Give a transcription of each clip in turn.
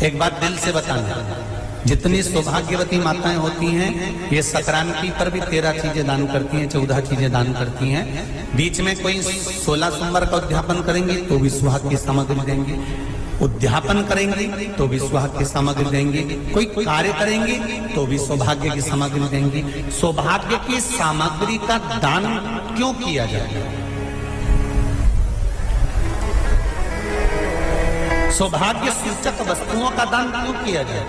एक बात दिल से बताना, जितनी सौभाग्यवती माताएं होती हैं ये संक्रांति पर भी 13 चीजें दान करती हैं, 14 चीजें दान करती हैं। बीच में कोई 16 सोमवार का उद्यापन करेंगी तो भी सुहाग की सामग्री देंगी, उद्यापन करेंगी तो भी सुहाग की सामग्री देंगी, कोई कार्य करेंगी तो भी सौभाग्य की सामग्री देंगी। सौभाग्य की सामग्री का दान क्यों किया जाए? सौभाग्य सूचक वस्तुओं का दान क्यों किया जाए?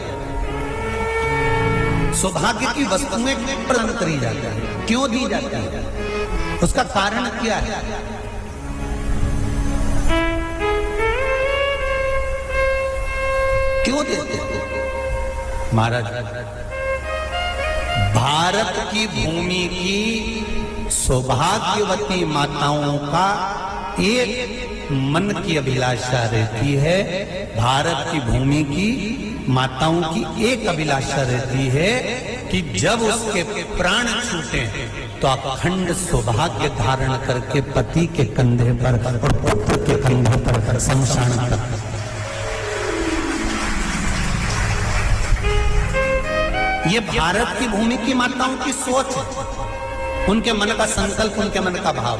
सौभाग्य की वस्तुएं प्रदान करी जाती है, क्यों दी जाती है? उसका कारण क्या है? क्यों देते हैं? महाराज, भारत की भूमि की सौभाग्यवती माताओं का एक मन की अभिलाषा रहती है, भारत की भूमि की माताओं की एक अभिलाषा रहती है कि जब उसके प्राण छूटे तो अखंड सौभाग्य धारण करके पति के कंधे पर और पुत्र के कंधे पर शमशान कर। ये भारत की भूमि की माताओं की सोच है, उनके मन का संकल्प, उनके मन का भाव।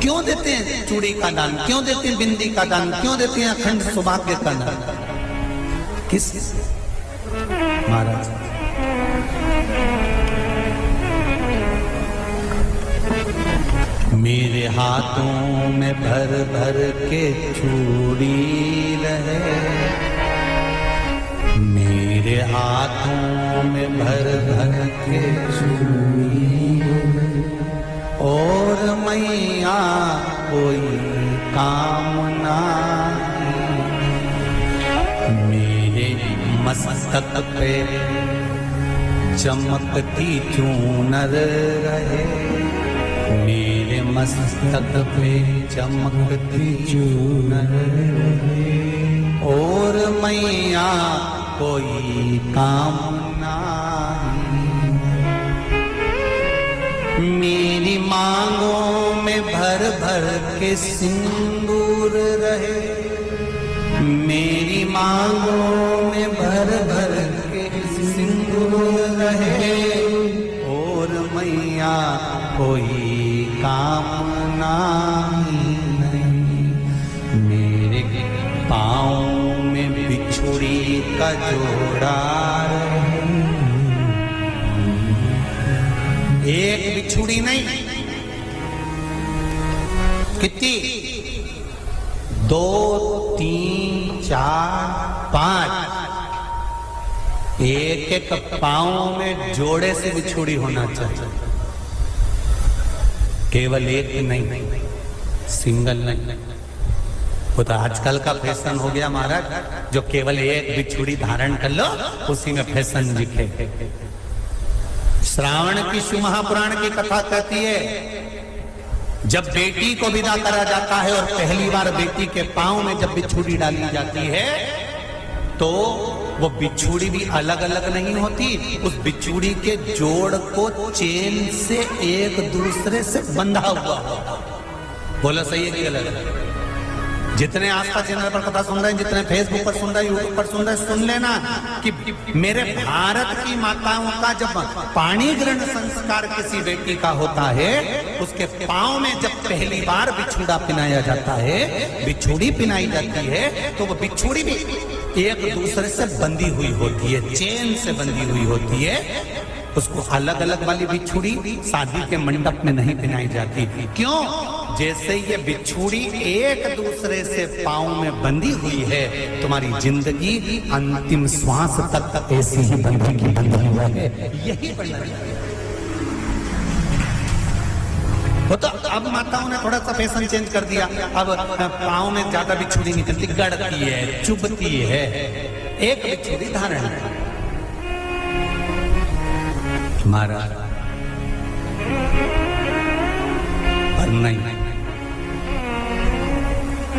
क्यों देते हैं चूड़ी का दान? क्यों देते हैं बिंदी का दान? क्यों देते हैं अखंड सौभाग्य का दान? किस महाराज? मेरे हाथों में भर भर के चूड़ी रहे, मेरे हाथों में भर भर के चूड़ी, और मैया कोई कामना मेरे मस्तक पे चमकती चूनर रहे, मेरे मस्तक पे चमकती चूनर रहे, और मैया कोई कामना मेरी मांगों में भर भर के सिंदूर रहे, मेरी मांगों में भर भर के सिंदूर रहे, और मैया कोई कामना नहीं, मेरे पाँव में बिछुड़ी का जोड़ा रहे, एक बिछुड़ी नहीं, कितनी? 2, 3, 4, 5, एक एक पाँव में जोड़े से बिछुड़ी होना चाहिए, केवल एक नहीं, सिंगल नहीं। वो तो आजकल का फैशन हो गया महाराज, जो केवल एक बिछुड़ी धारण कर लो उसी में फैशन दिखे। श्रावण की शिव महापुराण की कथा कहती है, जब बेटी को विदा करा जाता है और पहली बार बेटी के पांव में जब बिछुड़ी डाली जाती है तो वो बिछुड़ी भी अलग अलग नहीं होती, उस बिछुड़ी के जोड़ को चेन से एक दूसरे से बंधा हुआ। बोला सही है कि गलत? जितने आस्था चैनल पर कथा सुन रहे हैं, जितने फेसबुक पर सुन रहे हैं, यूट्यूब पर सुन रहे हैं, सुन लेना कि मेरे भारत की माताओं का जब पाणी ग्रहण संस्कार किसी बेटी का होता है, उसके पांव में जब पहली बार बिछुड़ा पिनाया जाता है, बिछुड़ी पिनाई जाती है, तो वो बिछुड़ी भी एक दूसरे से बंधी हुई होती है, चेन से बंधी हुई होती है। उसको अलग अलग वाली बिछुड़ी शादी के मंडप में नहीं पिनाई जाती। क्यों? जैसे ये बिछुड़ी एक दूसरे से पांव में बंधी हुई है, तुम्हारी जिंदगी अंतिम श्वास तक ऐसी ही बंधी हुई है, यही बनना चाहिए। वो तो अब माताओं ने थोड़ा सा फैशन चेंज कर दिया, अब पांव में ज्यादा बिछुड़ी निकलती, गड़ती है, चुभती है, एक बिछुड़ी धारण महाराज पर नहीं।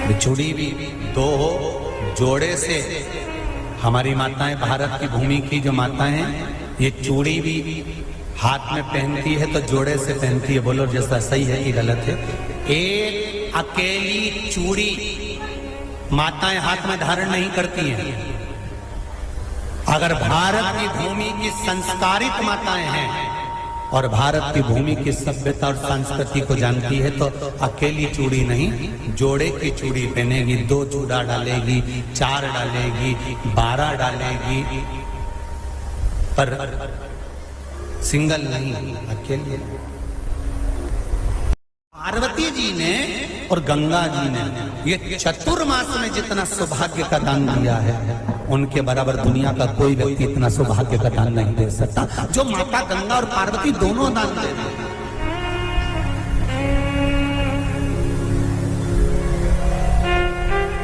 बिछुड़ी भी दो हो, जोड़े से। हमारी माताएं, भारत की भूमि की जो माताएं हैं, ये चूड़ी भी हाथ में पहनती है तो जोड़े से पहनती है। बोलो जैसा सही है कि गलत है? एक अकेली चूड़ी माताएं हाथ में धारण नहीं करती हैं। अगर भारत की भूमि की संस्कारित माताएं हैं और भारत की भूमि की सभ्यता और संस्कृति को जानती है तो अकेली चूड़ी नहीं, जोड़े की चूड़ी पहनेगी, 2 चूड़ा डालेगी, 4 डालेगी, 12 डालेगी, पर सिंगल नहीं, अकेली। पार्वती जी ने और गंगा जी ने ये चतुर्मास में जितना सौभाग्य का दान दिया है, उनके बराबर दुनिया का कोई व्यक्ति इतना सौभाग्य का दान नहीं दे सकता जो माता गंगा और पार्वती दोनों दान दे रहे हैं।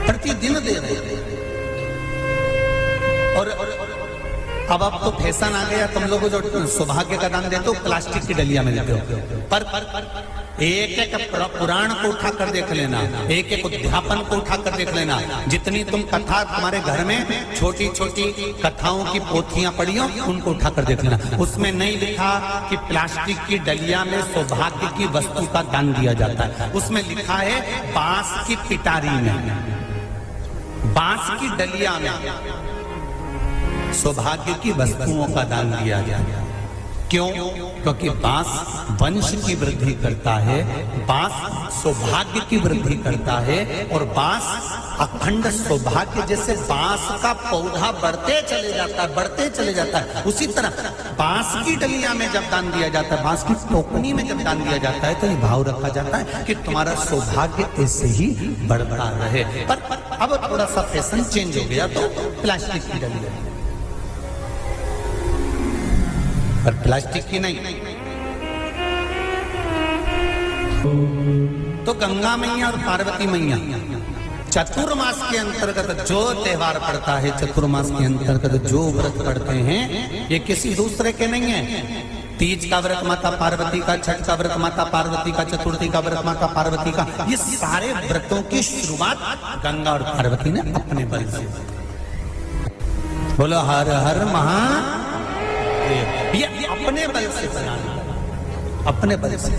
प्रतिदिन दे रहे हैं। और अब तो फैशन आ गया, तुम लोगों जो सौभाग्य का दान देते हो प्लास्टिक की डलिया में देते हो, पर एक एक पुराण को उठा कर देख लेना, एक एक उद्यापन को उठा कर देख लेना, जितनी तुम कथा तुम्हारे घर में छोटी छोटी कथाओं की पोथियां पढ़ी हो उनको उठा कर देख लेना, उसमें नहीं लिखा कि प्लास्टिक की डलिया में सौभाग्य की वस्तु का दान दिया जाता है। उसमें लिखा है बांस की पिटारी में, बांस की डलिया में सौभाग्य की वस्तुओं का दान दिया जाए। क्यों? क्योंकि बांस वंश की वृद्धि करता है, बांस सौभाग्य की वृद्धि करता है, और बांस अखंड सौभाग्य, जैसे बांस का पौधा बढ़ते चले जाता है, बढ़ते चले जाता है, उसी तरह बांस की डलिया में जब दान दिया जाता है, बांस की टोकनी में जब दान दिया जाता है, तो ये भाव रखा जाता है कि तुम्हारा सौभाग्य ऐसे ही बढ़ता रहे। पर अब थोड़ा सा फैशन चेंज हो गया तो प्लास्टिक की डलिया, पर प्लास्टिक की नहीं। तो गंगा मैया और पार्वती मैया चतुर्मास के अंतर्गत जो त्योहार पड़ता है, चतुर्मास के अंतर्गत जो व्रत पड़ते हैं, ये किसी दूसरे के नहीं है। तीज का व्रत माता पार्वती का, छठ का व्रत माता पार्वती का, चतुर्थी का व्रत माता पार्वती का, ये सारे व्रतों की शुरुआत गंगा और पार्वती ने अपने बल से। बोलो हर हर महादेव। ये अपने बल से बना, अपने बल से।